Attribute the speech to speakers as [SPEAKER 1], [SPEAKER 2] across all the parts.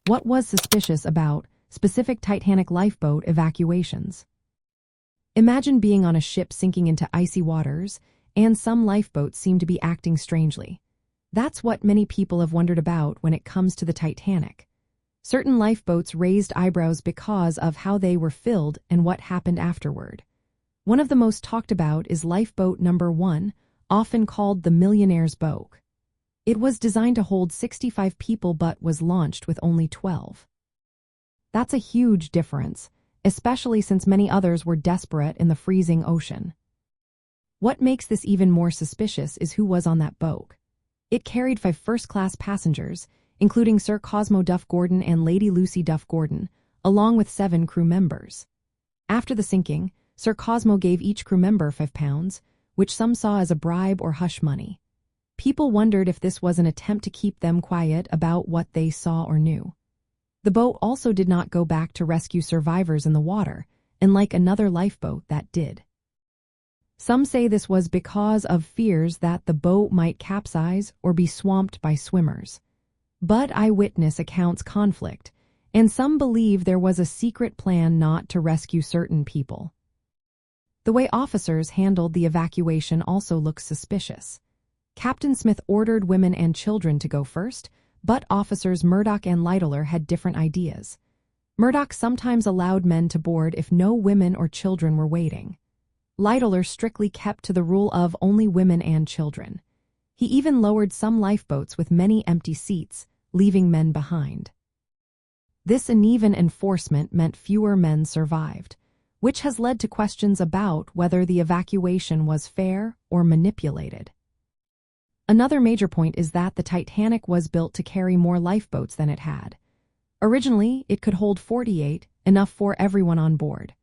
[SPEAKER 1] What was suspicious about specific Titanic lifeboat evacuations? Imagine being on a ship sinking into icy waters, and some lifeboats seem to be acting strangely. That's what many people have wondered about when it comes to the Titanic. Certain lifeboats raised eyebrows because of how they were filled and what happened afterward. One of the most talked about is Lifeboat Number One, often called the Millionaire's boat. It was designed to hold 65 people but was launched with only 12. That's a huge difference, especially since many others were desperate in the freezing ocean. What makes this even more suspicious is who was on that boat. It carried 5 first-class passengers, including Sir Cosmo Duff Gordon and Lady Lucy Duff Gordon, along with 7 crew members. After the sinking, Sir Cosmo gave each crew member £5, which some saw as a bribe or hush money. People wondered if this was an attempt to keep them quiet about what they saw or knew. The boat also did not go back to rescue survivors in the water, unlike another lifeboat that did. Some say this was because of fears that the boat might capsize or be swamped by swimmers. But eyewitness accounts conflict, and some believe there was a secret plan not to rescue certain people. The way officers handled the evacuation also looks suspicious. Captain Smith ordered women and children to go first, but officers Murdoch and Lightoller had different ideas. Murdoch sometimes allowed men to board if no women or children were waiting. Lightoller strictly kept to the rule of only women and children. He even lowered some lifeboats with many empty seats, leaving men behind. This uneven enforcement meant fewer men survived, which has led to questions about whether the evacuation was fair or manipulated. Another major point is that the Titanic was built to carry more lifeboats than it had. Originally, it could hold 48, enough for everyone on board.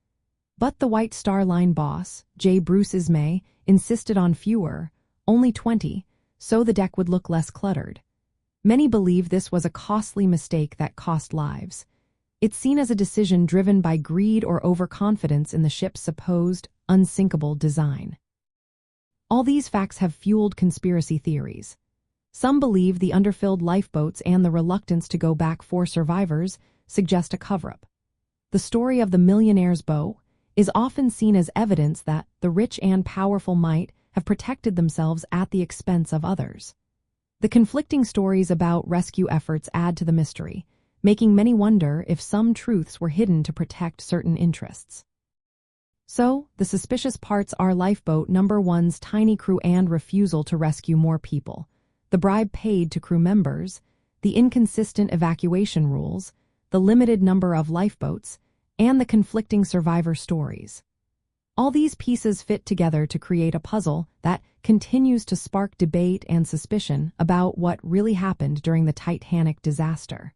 [SPEAKER 1] But the White Star Line boss, J. Bruce Ismay, insisted on fewer, only 20, so the deck would look less cluttered. Many believe this was a costly mistake that cost lives. It's seen as a decision driven by greed or overconfidence in the ship's supposed unsinkable design. All these facts have fueled conspiracy theories. Some believe the underfilled lifeboats and the reluctance to go back for survivors suggest a cover-up. The story of the Millionaire's boat is often seen as evidence that the rich and powerful might have protected themselves at the expense of others. The conflicting stories about rescue efforts add to the mystery, making many wonder if some truths were hidden to protect certain interests. So, the suspicious parts are Lifeboat Number One's tiny crew and refusal to rescue more people, the bribe paid to crew members, the inconsistent evacuation rules, the limited number of lifeboats, and the conflicting survivor stories. All these pieces fit together to create a puzzle that continues to spark debate and suspicion about what really happened during the Titanic disaster.